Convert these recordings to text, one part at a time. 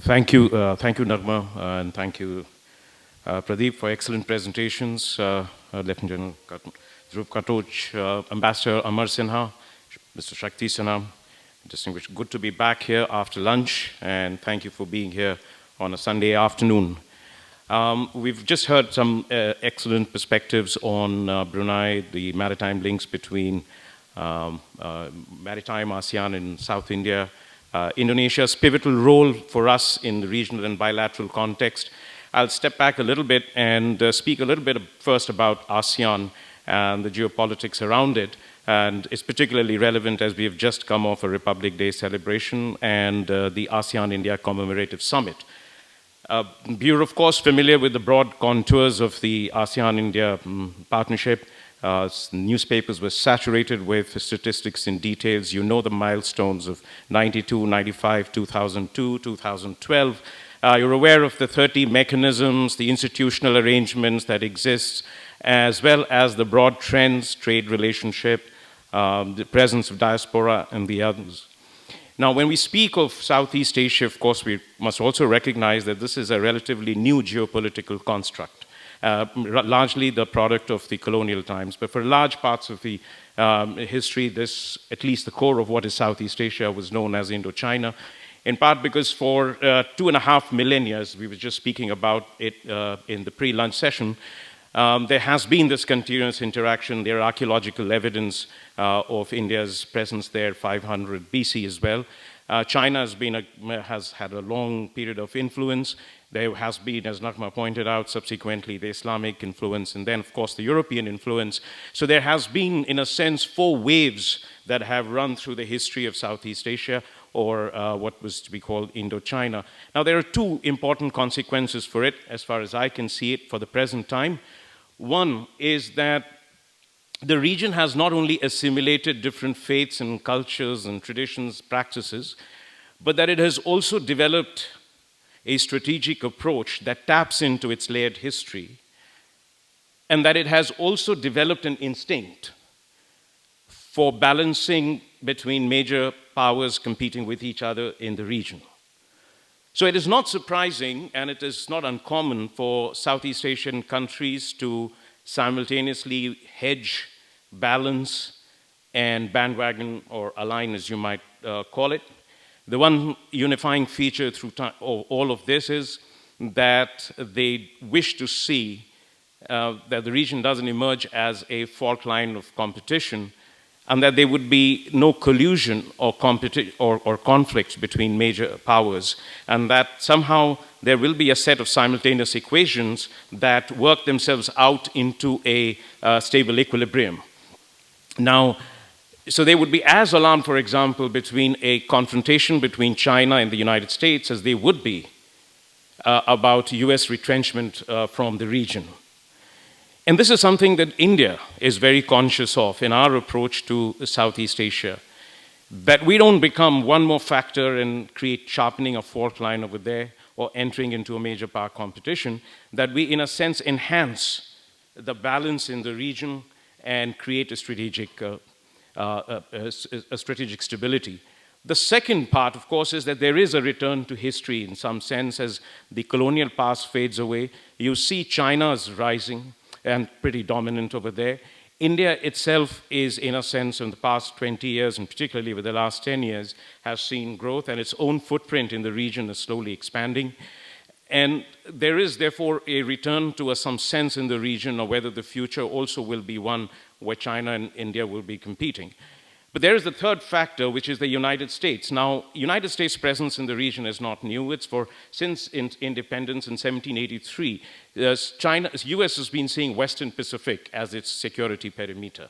Thank you, Nagma, and thank you, Pradeep, for excellent presentations. Lieutenant General Dhruv Katoj, Ambassador Amar Sinha, Mr. Shakti Sinha, distinguished. Good to be back here after lunch, and thank you for being here on a Sunday afternoon. We've just heard some excellent perspectives on Brunei, the maritime links between maritime ASEAN and South India, Indonesia's pivotal role for us in the regional and bilateral context. I'll step back a little bit and speak a little bit first about ASEAN and the geopolitics around it. And it's particularly relevant as we have just come off a Republic Day celebration and the ASEAN-India Commemorative Summit. You're, of course, familiar with the broad contours of the ASEAN-India partnership. Newspapers were saturated with statistics and details. You know the milestones of 92, 95, 2002, 2012. You're aware of the 30 mechanisms, the institutional arrangements that exist, as well as the broad trends, trade relationship, the presence of diaspora, and the others. Now, when we speak of Southeast Asia, of course, we must also recognize that this is a relatively new geopolitical construct. Largely the product of the colonial times. But for large parts of the history, this, at least the core of what is Southeast Asia, was known as Indochina, in part because for 2.5 millennia, as we were just speaking about it in the pre-lunch session, there has been this continuous interaction. There are archaeological evidence of India's presence there, 500 BC as well. China has had a long period of influence. There has been, as Nagma pointed out, subsequently the Islamic influence, and then, of course, the European influence. So there has been, in a sense, 4 waves that have run through the history of Southeast Asia, or what was to be called Indochina. Now, there are 2 important consequences for it, as far as I can see it, for the present time. One is that the region has not only assimilated different faiths and cultures and traditions, practices, but that it has also developed a strategic approach that taps into its layered history, and that it has also developed an instinct for balancing between major powers competing with each other in the region. So it is not surprising, and it is not uncommon for Southeast Asian countries to simultaneously hedge, balance, and bandwagon or align, as you might call it. The one unifying feature through all of this is that they wish to see that the region doesn't emerge as a fault line of competition, and that there would be no collusion or conflicts between major powers, and that somehow there will be a set of simultaneous equations that work themselves out into a stable equilibrium. Now, so they would be as alarmed, for example, between a confrontation between China and the United States as they would be about US retrenchment from the region. And this is something that India is very conscious of in our approach to Southeast Asia, that we don't become one more factor and create sharpening a fault line over there or entering into a major power competition, that we, in a sense, enhance the balance in the region and create a strategic stability. The second part, of course, is that there is a return to history in some sense as the colonial past fades away. You see China's rising and pretty dominant over there. India itself is, in a sense, in the past 20 years, and particularly over the last 10 years, has seen growth, and its own footprint in the region is slowly expanding. And there is, therefore, a return to some sense in the region of whether the future also will be one where China and India will be competing. But there is the third factor, which is the United States. Now, United States' presence in the region is not new. It's since independence in 1783. US has been seeing Western Pacific as its security perimeter.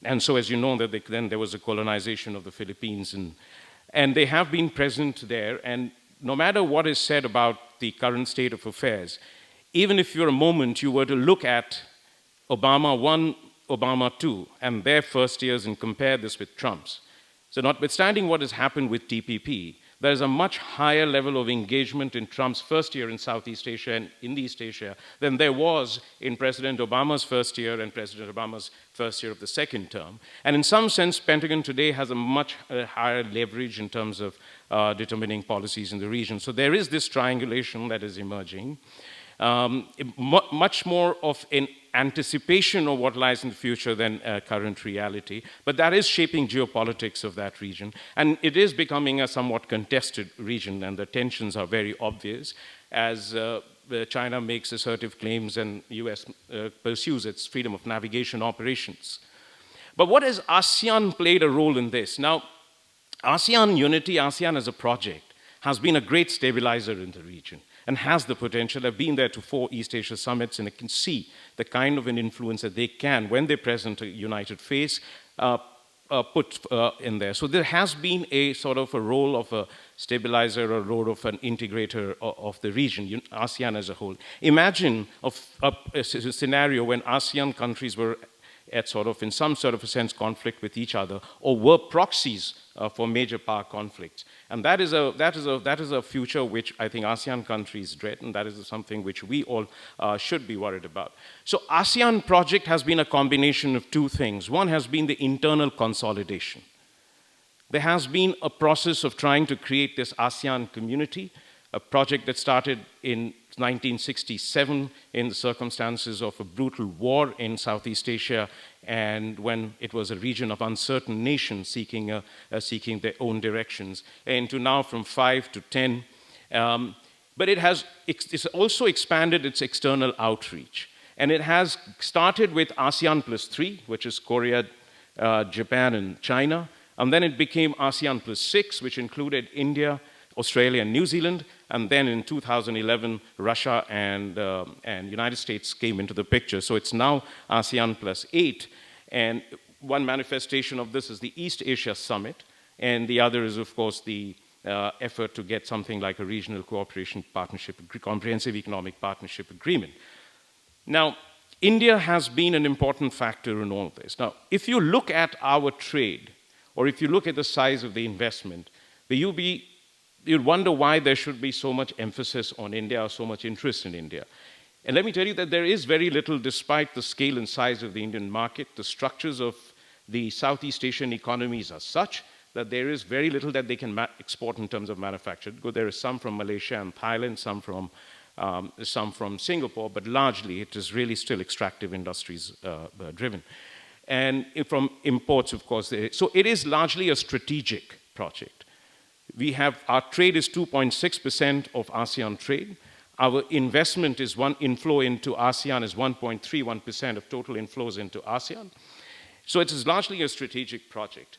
And so, as you know, then there was a colonization of the Philippines. And they have been present there. And no matter what is said about the current state of affairs, even if for a moment you were to look at Obama 1, Obama 2, and their first years and compare this with Trump's. So notwithstanding what has happened with TPP, there's a much higher level of engagement in Trump's first year in Southeast Asia and in East Asia than there was in President Obama's first year and President Obama's first year of the second term. And in some sense, Pentagon today has a much higher leverage in terms of determining policies in the region. So there is this triangulation that is emerging. Much more of an anticipation of what lies in the future than current reality, but that is shaping geopolitics of that region, and it is becoming a somewhat contested region, and the tensions are very obvious as China makes assertive claims and US pursues its freedom of navigation operations. But what has ASEAN played a role in this? Now, ASEAN unity, ASEAN as a project, has been a great stabilizer in the region and has the potential. I've been there to 4 East Asia summits, and I can see the kind of an influence that they can, when they present a united face, put in there. So there has been a sort of a role of a stabilizer, a role of an integrator of the region, ASEAN as a whole. Imagine a scenario when ASEAN countries were at sort of, in some sort of a sense, conflict with each other, or were proxies for major power conflicts. And that is a future which I think ASEAN countries dread, and that is something which we all should be worried about. So ASEAN project has been a combination of 2 things. One has been the internal consolidation. There has been a process of trying to create this ASEAN community, a project that started in 1967 in the circumstances of a brutal war in Southeast Asia, and when it was a region of uncertain nations seeking their own directions, and to now from 5 to 10. But it's also expanded its external outreach. And it has started with ASEAN plus 3, which is Korea, Japan, and China. And then it became ASEAN plus 6, which included India, Australia, and New Zealand. And then in 2011, Russia and United States came into the picture. So it's now ASEAN plus 8. And one manifestation of this is the East Asia Summit. And the other is, of course, the effort to get something like a regional cooperation partnership, comprehensive economic partnership agreement. Now, India has been an important factor in all this. Now, if you look at our trade, or if you look at the size of the investment, you'd wonder why there should be so much emphasis on India or so much interest in India. And let me tell you that there is very little, despite the scale and size of the Indian market. The structures of the Southeast Asian economies are such that there is very little that they can export in terms of manufacture. There is some from Malaysia and Thailand, some from Singapore, but largely it is really still extractive industries driven. And from imports, of course. So it is largely a strategic project. Our trade is 2.6% of ASEAN trade. Our investment is inflow into ASEAN is 1.31% of total inflows into ASEAN. So it is largely a strategic project,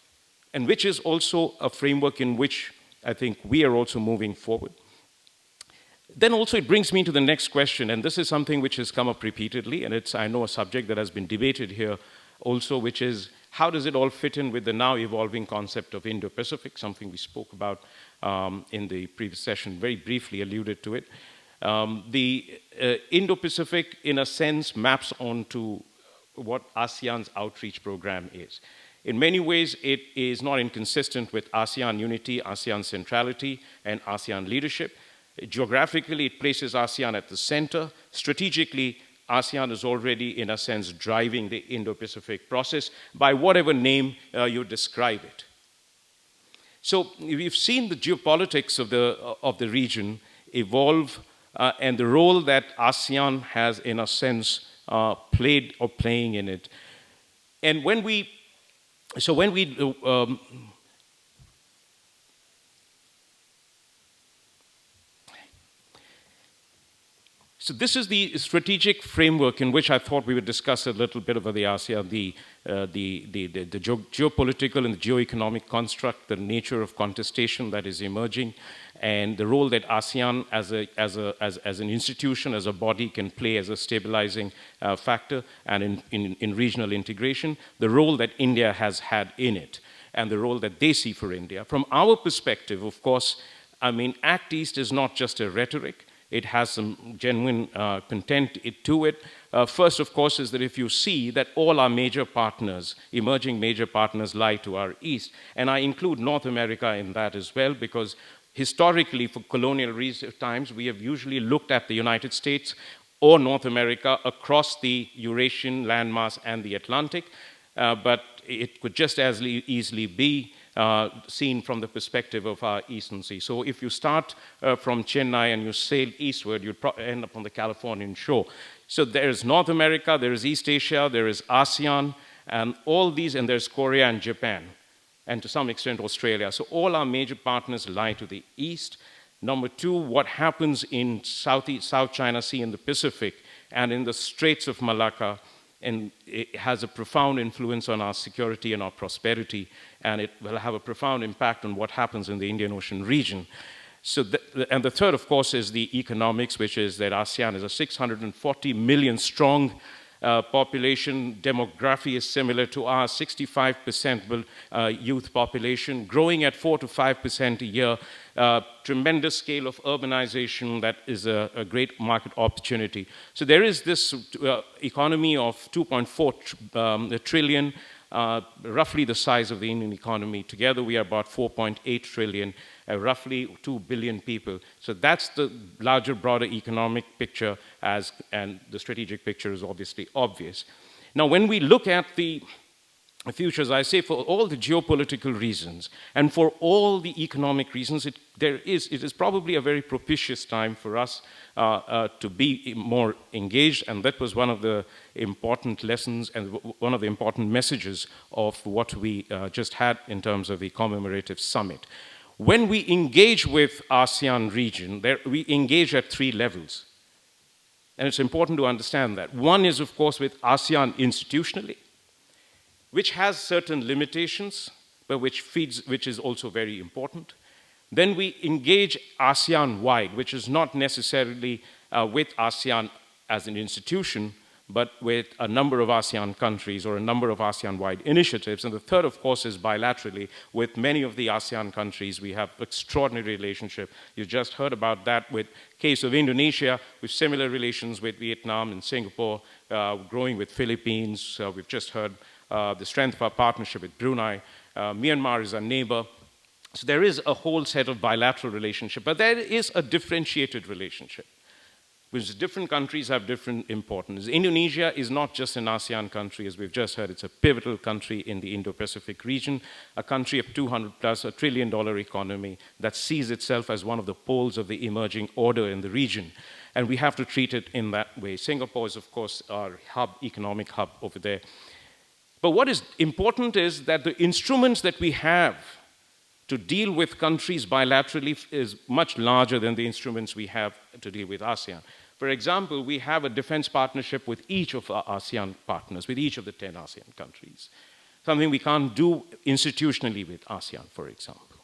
and which is also a framework in which I think we are also moving forward. Then also it brings me to the next question, and this is something which has come up repeatedly, and it's, I know, a subject that has been debated here also, which is how does it all fit in with the now evolving concept of Indo-Pacific, something we spoke about in the previous session, very briefly alluded to it. The Indo-Pacific, in a sense, maps onto what ASEAN's outreach program is. In many ways, it is not inconsistent with ASEAN unity, ASEAN centrality, and ASEAN leadership. Geographically, it places ASEAN at the center. Strategically, ASEAN is already, in a sense, driving the Indo-Pacific process by whatever name you describe it. So we've seen the geopolitics of the region evolve, and the role that ASEAN has, in a sense, played or playing in it. And So this is the strategic framework in which I thought we would discuss a little bit about the ASEAN, the geopolitical and the geoeconomic construct, the nature of contestation that is emerging, and the role that ASEAN as an institution, as a body, can play as a stabilizing factor, and in regional integration, the role that India has had in it, and the role that they see for India. From our perspective, of course, I mean, Act East is not just a rhetoric. It has some genuine content to it. First, of course, is that if you see that all our major partners, emerging major partners, lie to our east, and I include North America in that as well, because historically, for colonial times, we have usually looked at the United States or North America across the Eurasian landmass and the Atlantic, but it could just as easily be seen from the perspective of our eastern sea. So if you start from Chennai and you sail eastward, you'd end up on the Californian shore. So there is North America, there is East Asia, there is ASEAN, and all these, and there's Korea and Japan, and to some extent Australia. So all our major partners lie to the east. Number two, what happens in South China Sea in the Pacific and in the Straits of Malacca, and it has a profound influence on our security and our prosperity, and it will have a profound impact on what happens in the Indian Ocean region. So, and the third, of course, is the economics, which is that ASEAN is a 640 million strong population. Demography is similar to our 65% youth population, growing at 4 to 5% a year. Tremendous scale of urbanization that is a great market opportunity. So there is this economy of 2.4 trillion, roughly the size of the Indian economy. Together we are about 4.8 trillion, roughly 2 billion people. So that's the larger, broader economic picture, and the strategic picture is obviously obvious. Now, when we look at the futures, I say for all the geopolitical reasons and for all the economic reasons, it is probably a very propitious time for us to be more engaged, and that was one of the important lessons and one of the important messages of what we just had in terms of the commemorative summit. When we engage with ASEAN region, we engage at 3 levels, and it's important to understand that. One is, of course, with ASEAN institutionally, which has certain limitations, but which is also very important. Then we engage ASEAN-wide, which is not necessarily with ASEAN as an institution, but with a number of ASEAN countries or a number of ASEAN-wide initiatives. And the third, of course, is bilaterally. With many of the ASEAN countries, we have extraordinary relationship. You just heard about that with case of Indonesia, with similar relations with Vietnam and Singapore, growing with Philippines. We've just heard the strength of our partnership with Brunei. Myanmar is our neighbor. So there is a whole set of bilateral relationship, but there is a differentiated relationship, which different countries have different importance. Indonesia is not just an ASEAN country, as we've just heard. It's a pivotal country in the Indo-Pacific region, a country of 200 plus, $1 trillion economy that sees itself as one of the poles of the emerging order in the region. And we have to treat it in that way. Singapore is, of course, our hub, economic hub over there. But what is important is that the instruments that we have to deal with countries bilaterally is much larger than the instruments we have to deal with ASEAN. For example, we have a defense partnership with each of our ASEAN partners, with each of the 10 ASEAN countries, something we can't do institutionally with ASEAN, for example.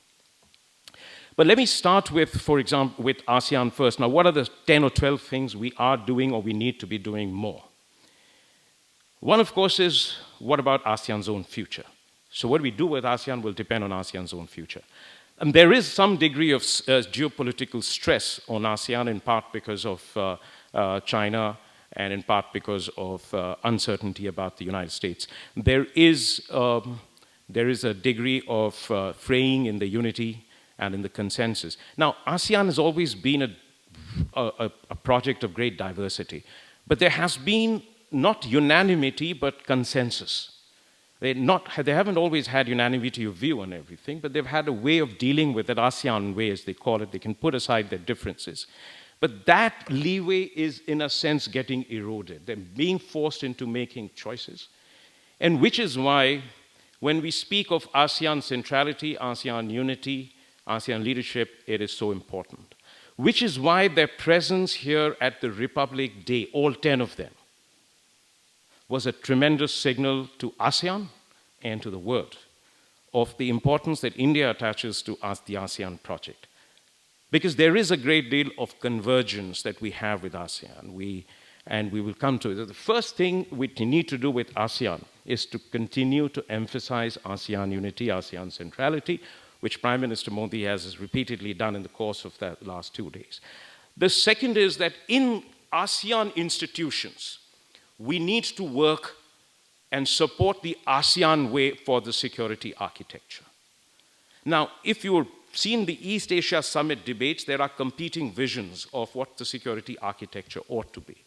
But let me start with, for example, with ASEAN first. Now, what are the 10 or 12 things we are doing or we need to be doing more? One, of course, is what about ASEAN's own future? So what we do with ASEAN will depend on ASEAN's own future. And there is some degree of geopolitical stress on ASEAN, in part because of China and in part because of uncertainty about the United States. There is a degree of fraying in the unity and in the consensus. Now, ASEAN has always been a project of great diversity, but there has been not unanimity, but consensus. They haven't always had unanimity of view on everything, but they've had a way of dealing with it, ASEAN way, as they call it. They can put aside their differences. But that leeway is, in a sense, getting eroded. They're being forced into making choices. And which is why, when we speak of ASEAN centrality, ASEAN unity, ASEAN leadership, it is so important. Which is why their presence here at the Republic Day, all 10 of them, was a tremendous signal to ASEAN and to the world of the importance that India attaches to the ASEAN project. Because there is a great deal of convergence that we have with ASEAN, and we will come to it. The first thing we need to do with ASEAN is to continue to emphasize ASEAN unity, ASEAN centrality, which Prime Minister Modi has repeatedly done in the course of the last 2 days. The second is that in ASEAN institutions, we need to work and support the ASEAN way for the security architecture. Now, if you seen the East Asia Summit debates, there are competing visions of what the security architecture ought to be.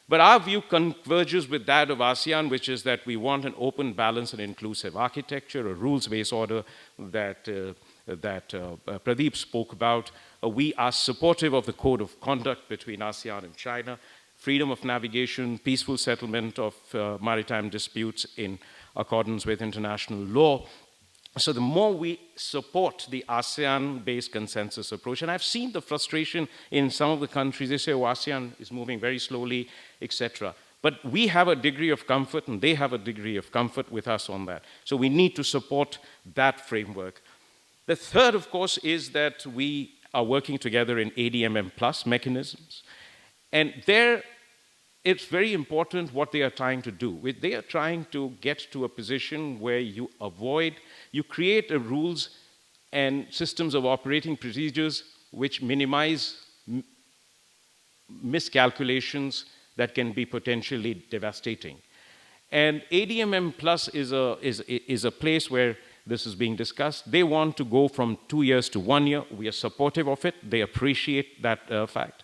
But our view converges with that of ASEAN, which is that we want an open, balanced, and inclusive architecture, a rules-based order that Pradeep spoke about. We are supportive of the code of conduct between ASEAN and China, freedom of navigation, peaceful settlement of maritime disputes in accordance with international law. So the more we support the ASEAN-based consensus approach, and I've seen the frustration in some of the countries, they say, oh, ASEAN is moving very slowly, etc. But we have a degree of comfort, and they have a degree of comfort with us on that. So we need to support that framework. The third, of course, is that we are working together in ADMM plus mechanisms. And there, it's very important what they are trying to do. They are trying to get to a position where you create rules and systems of operating procedures which minimize miscalculations that can be potentially devastating. And ADMM Plus is a place where this is being discussed. They want to go from 2 years to 1 year. We are supportive of it. They appreciate that fact.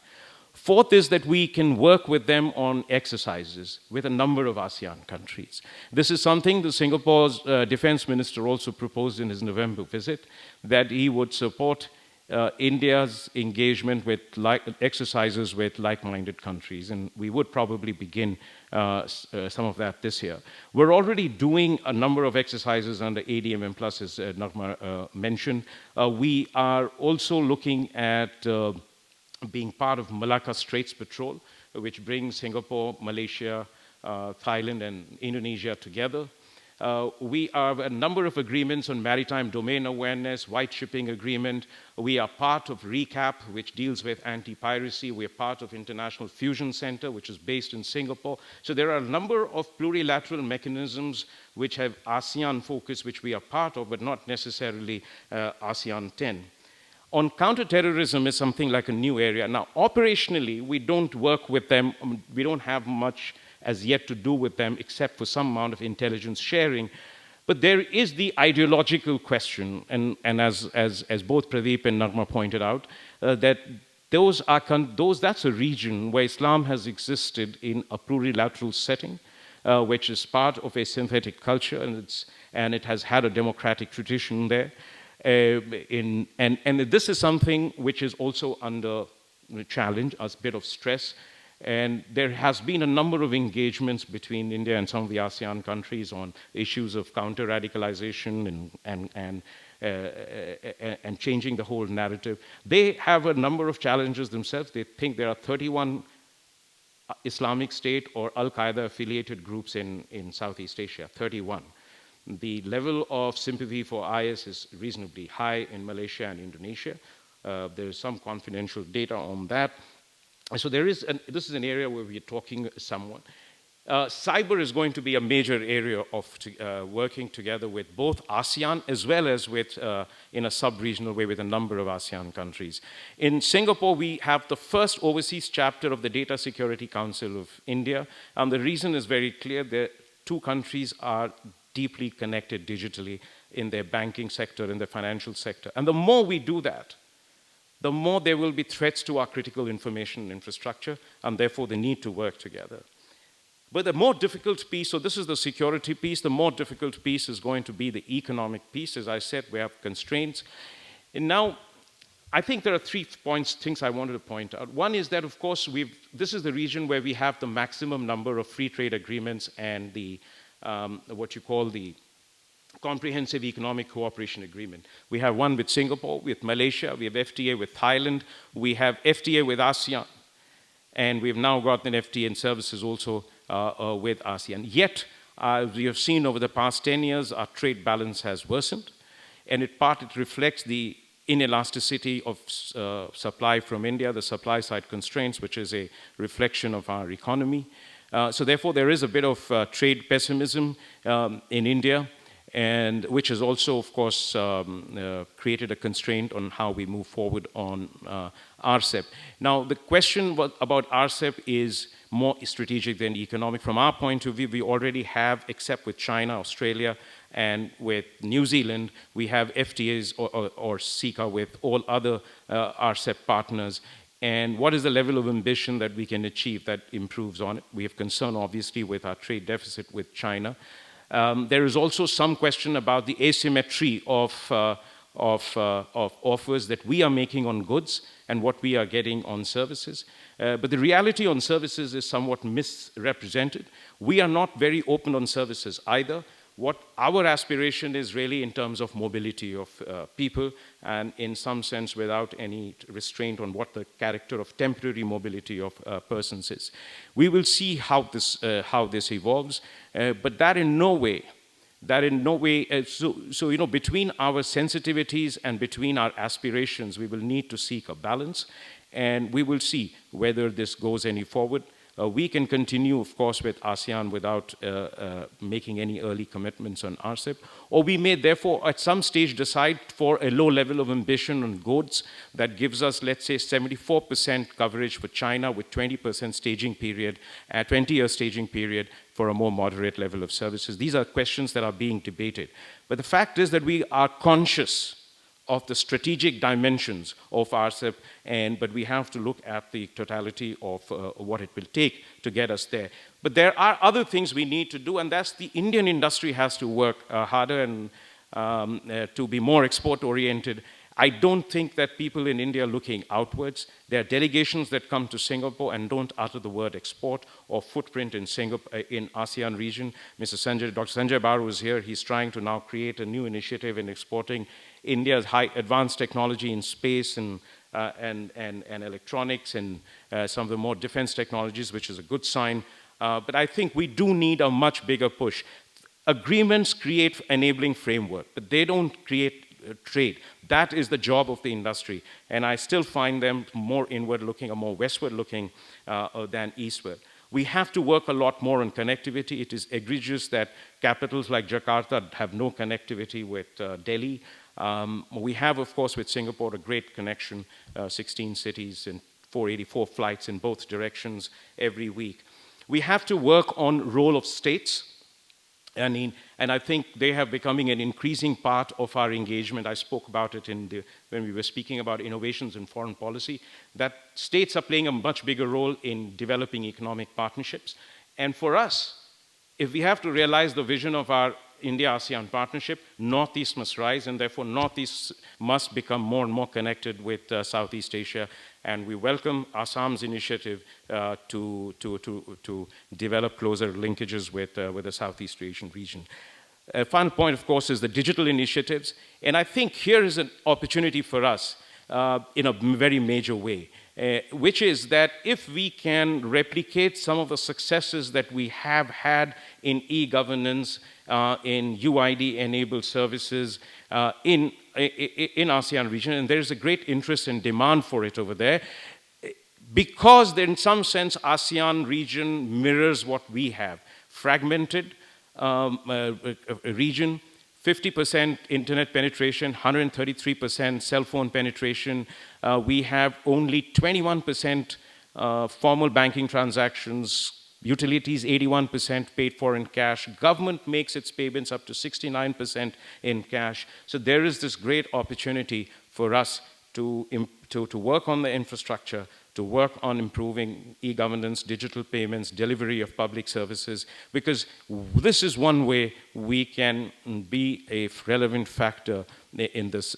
Fourth is that we can work with them on exercises with a number of ASEAN countries. This is something the Singapore's defense minister also proposed in his November visit, that he would support India's engagement with exercises with like-minded countries, and we would probably begin some of that this year. We're already doing a number of exercises under ADMM Plus, as Nagma mentioned. We are also looking at being part of Malacca Straits Patrol, which brings Singapore, Malaysia, Thailand, and Indonesia together. We have a number of agreements on maritime domain awareness, white shipping agreement. We are part of RECAP, which deals with anti-piracy. We are part of International Fusion Center, which is based in Singapore. So there are a number of plurilateral mechanisms which have ASEAN focus, which we are part of, but not necessarily ASEAN 10. On counterterrorism is something like a new area. Now, operationally, we don't work with them. We don't have much as yet to do with them, except for some amount of intelligence sharing. But there is the ideological question, and as both Pradeep and Nagma pointed out, that that's a region where Islam has existed in a plurilateral setting, which is part of a synthetic culture, and it has had a democratic tradition there. And this is something which is also under challenge, a bit of stress. And there has been a number of engagements between India and some of the ASEAN countries on issues of counter-radicalization and changing the whole narrative. They have a number of challenges themselves. They think there are 31 Islamic State or Al-Qaeda affiliated groups in Southeast Asia, 31. The level of sympathy for IS is reasonably high in Malaysia and Indonesia. There is some confidential data on that. So this is an area where we are talking somewhat. Cyber is going to be a major area of working together with both ASEAN as well as with, in a sub-regional way, with a number of ASEAN countries. In Singapore, we have the first overseas chapter of the Data Security Council of India, and the reason is very clear. The two countries are deeply connected digitally in their banking sector, in the financial sector. And the more we do that, the more there will be threats to our critical information infrastructure, and therefore the need to work together. But the more difficult piece, so this is the security piece, the more difficult piece is going to be the economic piece. As I said, we have constraints. And now, I think there are 3 things I wanted to point out. One is that, of course, this is the region where we have the maximum number of free trade agreements and the what you call the Comprehensive Economic Cooperation Agreement. We have one with Singapore, with Malaysia, we have FTA with Thailand, we have FTA with ASEAN, and we've now gotten an FTA in services also with ASEAN. Yet, we have seen over the past 10 years, our trade balance has worsened, and it reflects the inelasticity of supply from India, the supply side constraints, which is a reflection of our economy. So therefore, there is a bit of trade pessimism in India, and which has also, of course, created a constraint on how we move forward on RCEP. Now, the question about RCEP is more strategic than economic. From our point of view, we already have, except with China, Australia, and with New Zealand, we have FTAs or CECA with all other RCEP partners. And what is the level of ambition that we can achieve that improves on it? We have concern, obviously, with our trade deficit with China. There is also some question about the asymmetry of offers that we are making on goods and what we are getting on services. But the reality on services is somewhat misrepresented. We are not very open on services either. What our aspiration is really in terms of mobility of people, and in some sense without any restraint on what the character of temporary mobility of persons is. We will see how this evolves, but that in no way, so you know, between our sensitivities and between our aspirations, we will need to seek a balance, and we will see whether this goes any forward. We can continue, of course, with ASEAN without making any early commitments on RCEP, or we may therefore at some stage decide for a low level of ambition on goods that gives us, let's say, 74% coverage for China with 20% staging period, 20-year staging period for a more moderate level of services. These are questions that are being debated. But the fact is that we are conscious of the strategic dimensions of RCEP, but we have to look at the totality of what it will take to get us there. But there are other things we need to do, and that's the Indian industry has to work harder and to be more export-oriented. I don't think that people in India are looking outwards. There are delegations that come to Singapore and don't utter the word export or footprint in Singapore, in ASEAN region. Dr. Sanjay Baru is here. He's trying to now create a new initiative in exporting India's high advanced technology in space and electronics and some of the more defense technologies, which is a good sign. But I think we do need a much bigger push. Agreements create enabling framework, but they don't create trade. That is the job of the industry. And I still find them more inward-looking or more westward-looking than eastward. We have to work a lot more on connectivity. It is egregious that capitals like Jakarta have no connectivity with Delhi. We have, of course, with Singapore, a great connection, 16 cities and 484 flights in both directions every week. We have to work on role of states. And I think they have becoming an increasing part of our engagement. I spoke about it when we were speaking about innovations in foreign policy, that states are playing a much bigger role in developing economic partnerships. And for us, if we have to realize the vision of our India-ASEAN partnership, Northeast must rise, and therefore Northeast must become more and more connected with Southeast Asia. And we welcome Assam's initiative to develop closer linkages with the Southeast Asian region. A final point, of course, is the digital initiatives. And I think here is an opportunity for us in a very major way, which is that if we can replicate some of the successes that we have had in e-governance, in UID-enabled services, in ASEAN region, and there's a great interest and demand for it over there, because in some sense ASEAN region mirrors what we have. Fragmented region, 50% internet penetration, 133% cell phone penetration. We have only 21% formal banking transactions, utilities 81% paid for in cash. Government makes its payments up to 69% in cash. So there is this great opportunity for us to work on the infrastructure, to work on improving e-governance, digital payments, delivery of public services, because this is one way we can be a relevant factor in this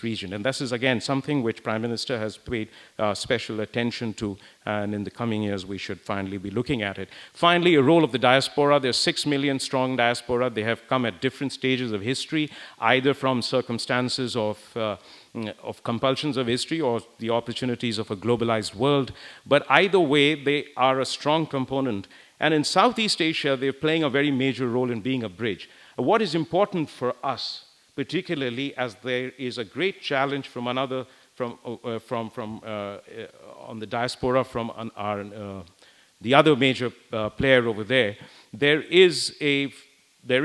region. And this is, again, something which Prime Minister has paid special attention to, and in the coming years we should finally be looking at it. Finally, a role of the diaspora. There's 6 million strong diaspora. They have come at different stages of history, either from circumstances of compulsions of history or the opportunities of a globalized world. But either way, they are a strong component. And in Southeast Asia, they're playing a very major role in being a bridge. What is important for us, particularly as there is a great challenge from on the diaspora from the other major player over there, there is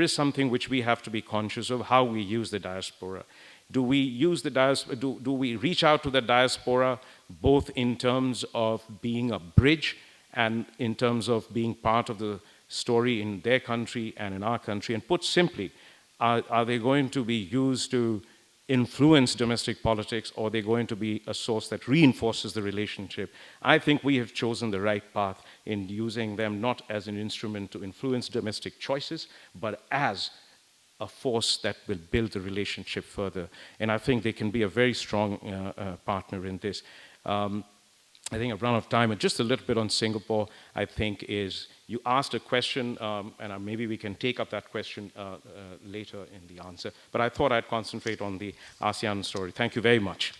something which we have to be conscious of, how we use the diaspora. Do we use the diaspora? Do we reach out to the diaspora both in terms of being a bridge and in terms of being part of the story in their country and in our country? And put simply, Are they going to be used to influence domestic politics, or are they going to be a source that reinforces the relationship? I think we have chosen the right path in using them not as an instrument to influence domestic choices, but as a force that will build the relationship further. And I think they can be a very strong partner in this. I think I've run out of time, and just a little bit on Singapore, I think is, you asked a question, and maybe we can take up that question later in the answer, but I thought I'd concentrate on the ASEAN story. Thank you very much.